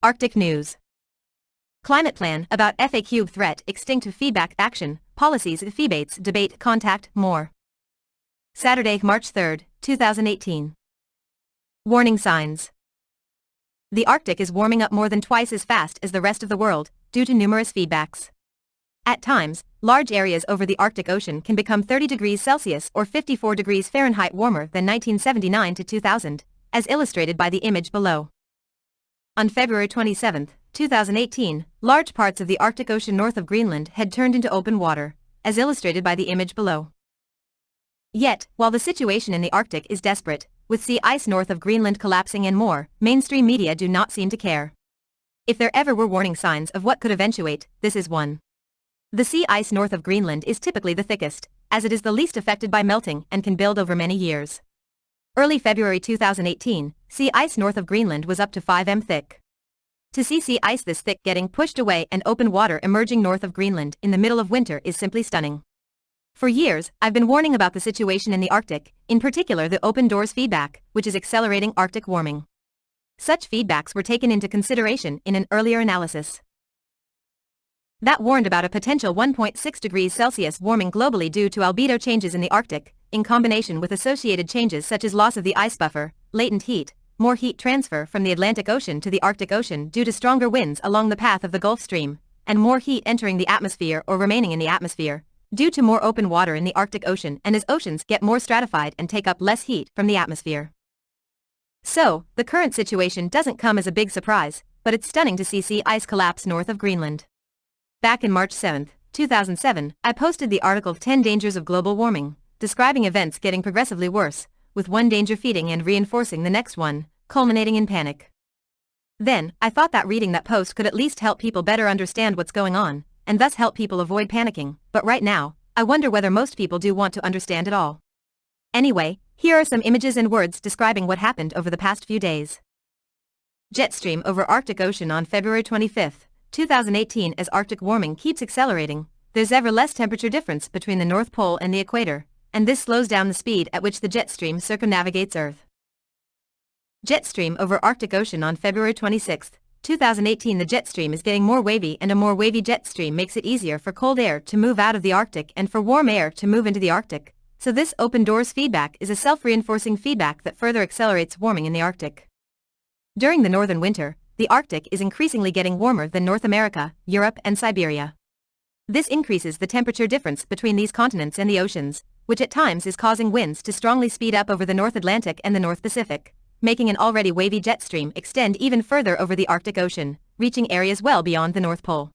Arctic News. Climate plan about FAQ threat extinct feedback action, policies febates debate contact more. Saturday, March 3, 2018. Warning signs. The Arctic is warming up more than twice as fast as the rest of the world, due to numerous feedbacks. At times, large areas over the Arctic Ocean can become 30 degrees Celsius or 54 degrees Fahrenheit warmer than 1979 to 2000, as illustrated by the image below. On February 27, 2018, large parts of the Arctic Ocean north of Greenland had turned into open water, as illustrated by the image below. Yet, while the situation in the Arctic is desperate, with sea ice north of Greenland collapsing and more, mainstream media do not seem to care. If there ever were warning signs of what could eventuate, this is one. The sea ice north of Greenland is typically the thickest, as it is the least affected by melting and can build over many years. Early February 2018, sea ice north of Greenland was up to 5 m thick. To see sea ice this thick getting pushed away and open water emerging north of Greenland in the middle of winter is simply stunning. For years, I've been warning about the situation in the Arctic, in particular the open doors feedback, which is accelerating Arctic warming. Such feedbacks were taken into consideration in an earlier analysis that warned about a potential 1.6 degrees Celsius warming globally due to albedo changes in the Arctic, in combination with associated changes such as loss of the ice buffer, latent heat, more heat transfer from the Atlantic Ocean to the Arctic Ocean due to stronger winds along the path of the Gulf Stream, and more heat entering the atmosphere or remaining in the atmosphere, due to more open water in the Arctic Ocean and as oceans get more stratified and take up less heat from the atmosphere. So, the current situation doesn't come as a big surprise, but it's stunning to see sea ice collapse north of Greenland. Back in March 7, 2007, I posted the article 10 Dangers of Global Warming, describing events getting progressively worse, with one danger feeding and reinforcing the next one, culminating in panic. Then, I thought that reading that post could at least help people better understand what's going on, and thus help people avoid panicking, but right now, I wonder whether most people do want to understand at all. Anyway, here are some images and words describing what happened over the past few days. Jet stream over Arctic Ocean on February 25, 2018. As Arctic warming keeps accelerating, there's ever less temperature difference between the North Pole and the equator, and this slows down the speed at which the jet stream circumnavigates Earth. Jet stream over Arctic Ocean on February 26, 2018. The jet stream is getting more wavy, and a more wavy jet stream makes it easier for cold air to move out of the Arctic and for warm air to move into the Arctic, so this open doors feedback is a self-reinforcing feedback that further accelerates warming in the Arctic. During the northern winter, the Arctic is increasingly getting warmer than North America, Europe and Siberia. This increases the temperature difference between these continents and the oceans, which at times is causing winds to strongly speed up over the North Atlantic and the North Pacific, making an already wavy jet stream extend even further over the Arctic Ocean, reaching areas well beyond the North Pole.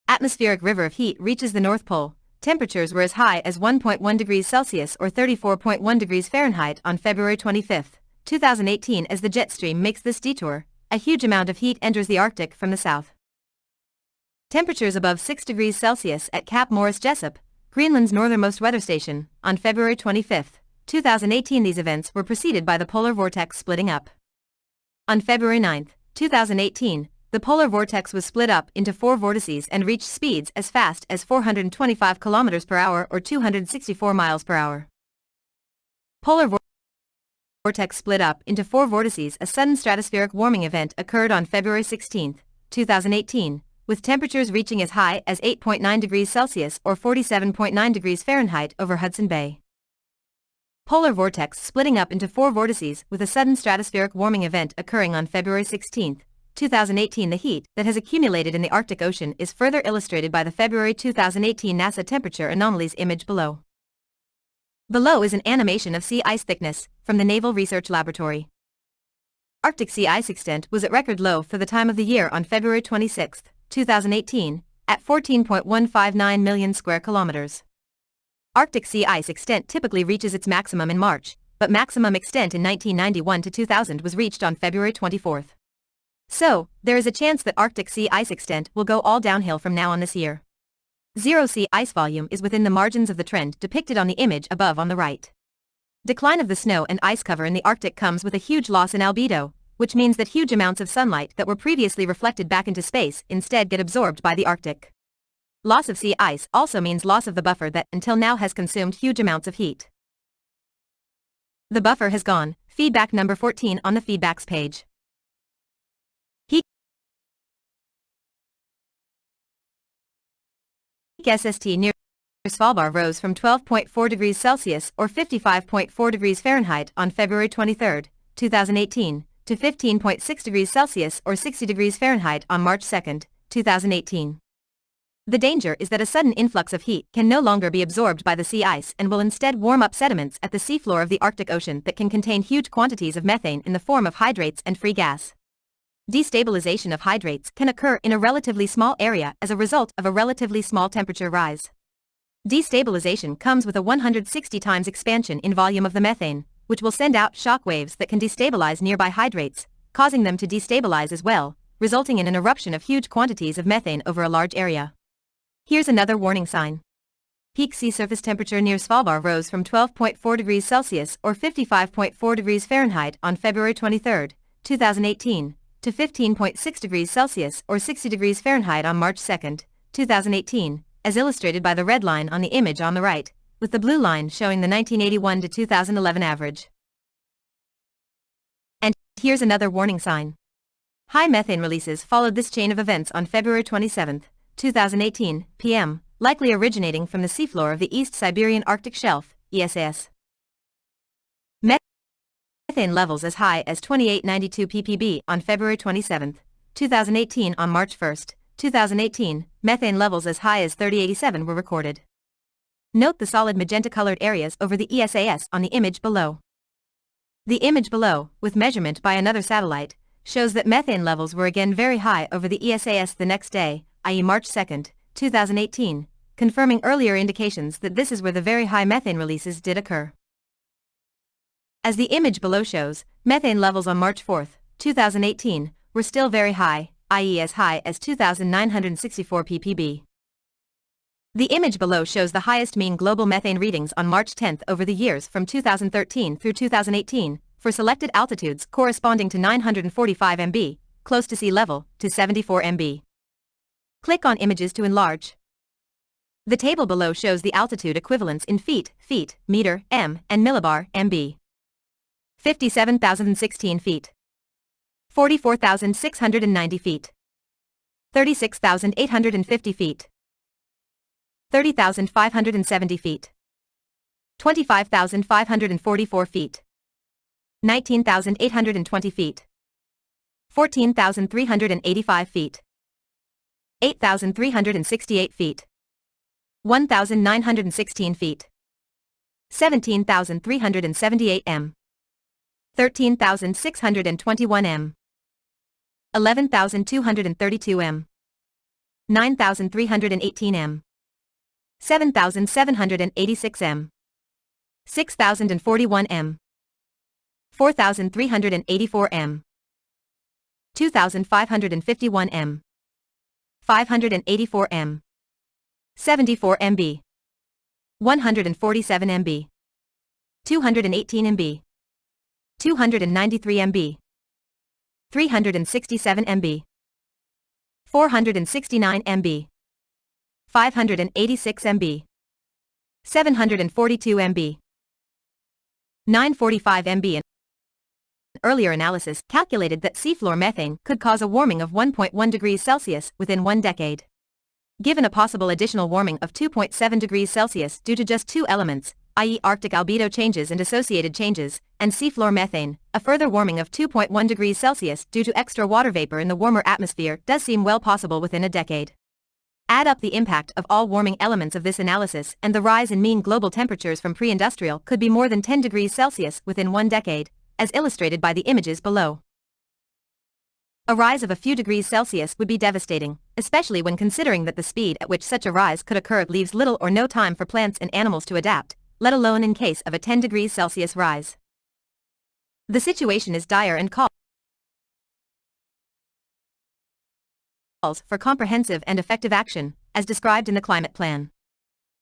Atmospheric river of heat reaches the North Pole. Temperatures were as high as 1.1 degrees Celsius or 34.1 degrees Fahrenheit on February 25, 2018. As the jet stream makes this detour, a huge amount of heat enters the Arctic from the south. Temperatures above 6 degrees Celsius at Cap Morris-Jesup, Greenland's northernmost weather station, on February 25, 2018. These events were preceded by the polar vortex splitting up. On February 9, 2018, the polar vortex was split up into 4 vortices and reached speeds as fast as 425 km per hour or 264 miles per hour. Polar vortex split up into 4 vortices. A sudden stratospheric warming event occurred on February 16, 2018, with temperatures reaching as high as 8.9 degrees Celsius or 47.9 degrees Fahrenheit over Hudson Bay. Polar vortex splitting up into 4 vortices with a sudden stratospheric warming event occurring on February 16, 2018. The heat that has accumulated in the Arctic Ocean is further illustrated by the February 2018 NASA temperature anomalies image below. Below is an animation of sea ice thickness from the Naval Research Laboratory. Arctic sea ice extent was at record low for the time of the year on February 26, 2018, at 14.159 million square kilometers. Arctic sea ice extent typically reaches its maximum in March, but maximum extent in 1991 to 2000 was reached on February 24. So, there is a chance that Arctic sea ice extent will go all downhill from now on this year. Zero sea ice volume is within the margins of the trend depicted on the image above on the right. Decline of the snow and ice cover in the Arctic comes with a huge loss in albedo, which means that huge amounts of sunlight that were previously reflected back into space instead get absorbed by the Arctic. Loss of sea ice also means loss of the buffer that until now has consumed huge amounts of heat. The buffer has gone. Feedback number 14 on the feedbacks page. SST near Svalbard rose from 12.4 degrees Celsius or 55.4 degrees Fahrenheit on February 23, 2018, to 15.6 degrees Celsius or 60 degrees Fahrenheit on March 2, 2018. The danger is that a sudden influx of heat can no longer be absorbed by the sea ice and will instead warm up sediments at the seafloor of the Arctic Ocean that can contain huge quantities of methane in the form of hydrates and free gas. Destabilization of hydrates can occur in a relatively small area as a result of a relatively small temperature rise. Destabilization comes with a 160 times expansion in volume of the methane, which will send out shock waves that can destabilize nearby hydrates, causing them to destabilize as well, resulting in an eruption of huge quantities of methane over a large area. Here's another warning sign. Peak sea surface temperature near Svalbard rose from 12.4 degrees Celsius or 55.4 degrees Fahrenheit on February 23, 2018, to 15.6 degrees Celsius or 60 degrees Fahrenheit on March 2, 2018, as illustrated by the red line on the image on the right, with the blue line showing the 1981 to 2011 average. And here's another warning sign. High methane releases followed this chain of events on February 27, 2018, p.m., likely originating from the seafloor of the East Siberian Arctic Shelf, ESAS. Methane levels as high as 2892 ppb on February 27, 2018. On March 1, 2018, methane levels as high as 3087 were recorded. Note the solid magenta-colored areas over the ESAS on the image below. The image below, with measurement by another satellite, shows that methane levels were again very high over the ESAS the next day, i.e. March 2, 2018, confirming earlier indications that this is where the very high methane releases did occur. As the image below shows, methane levels on March 4, 2018, were still very high, i.e. as high as 2,964 ppb. The image below shows the highest mean global methane readings on March 10 over the years from 2013 through 2018, for selected altitudes corresponding to 945 MB, close to sea level, to 74 MB. Click on Images to enlarge. The table below shows the altitude equivalents in feet, meter, m, and millibar, MB. 57,016 feet. 44,690 feet. 36,850 feet. 30,570 feet. 25,544 feet. 19,820 feet. 14,385 feet. 8,368 feet. 1,916 feet. 17,378 m. 13,621 m. 11,232 m. 9,318 m. 7,786 m. 6,041 m. 4,384 m. 2,551 m. 584 m. 74 MB. 147 MB. 218 MB. 293 MB. 367 MB. 469 MB. 586 MB. 742 MB. 945 MB. An earlier analysis calculated that seafloor methane could cause a warming of 1.1 degrees Celsius within 1 decade. Given a possible additional warming of 2.7 degrees Celsius due to just 2 elements, i.e. Arctic albedo changes and associated changes, and seafloor methane, a further warming of 2.1 degrees Celsius due to extra water vapor in the warmer atmosphere does seem well possible within a decade. Add up the impact of all warming elements of this analysis and the rise in mean global temperatures from pre-industrial could be more than 10 degrees Celsius within 1 decade, as illustrated by the images below. A rise of a few degrees Celsius would be devastating, especially when considering that the speed at which such a rise could occur leaves little or no time for plants and animals to adapt, let alone in case of a 10 degrees Celsius rise. The situation is dire and calls for comprehensive and effective action, as described in the climate plan.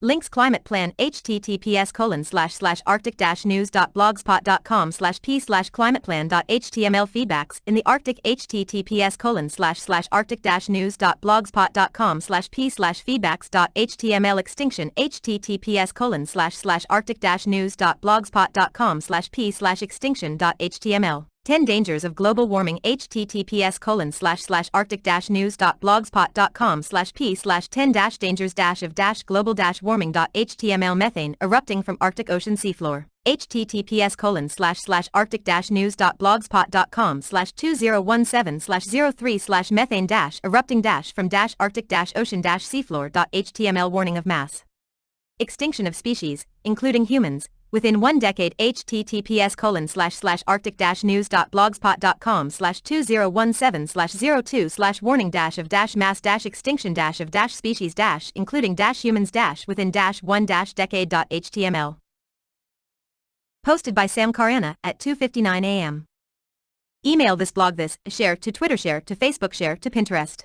Links Climate Plan https://arctic-news.blogspot.com/p/climateplan.html Feedbacks in the Arctic https://arctic-news.blogspot.com/p/feedbacks.html Extinction https://arctic-news.blogspot.com/p/extinction.html 10 Dangers of Global Warming https://arctic-news.blogspot.com/p/10-dangers-of-global-warming.html Methane erupting from Arctic Ocean seafloor. https://arctic-news.blogspot.com/2017/03/methane-erupting-from-arctic-ocean-seafloor.html Warning of mass extinction of species, including humans, within 1 decade. https://arctic-news.blogspot.com/2017/02/warning-mass-species-including-humans-within-1 decade.html Posted by Sam Carana at 2:59 a.m. Email this blog share to Twitter, share to Facebook, share to Pinterest.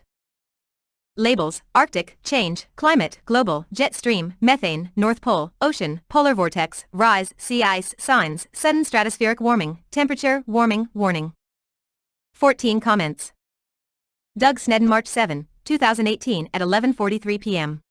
Labels: Arctic, change, climate, global, jet stream, methane, North Pole, ocean, polar vortex, rise, sea ice, signs, sudden stratospheric warming, temperature, warming, warning. 14 comments. Doug Snedden, March 7, 2018 at 11:43 p.m.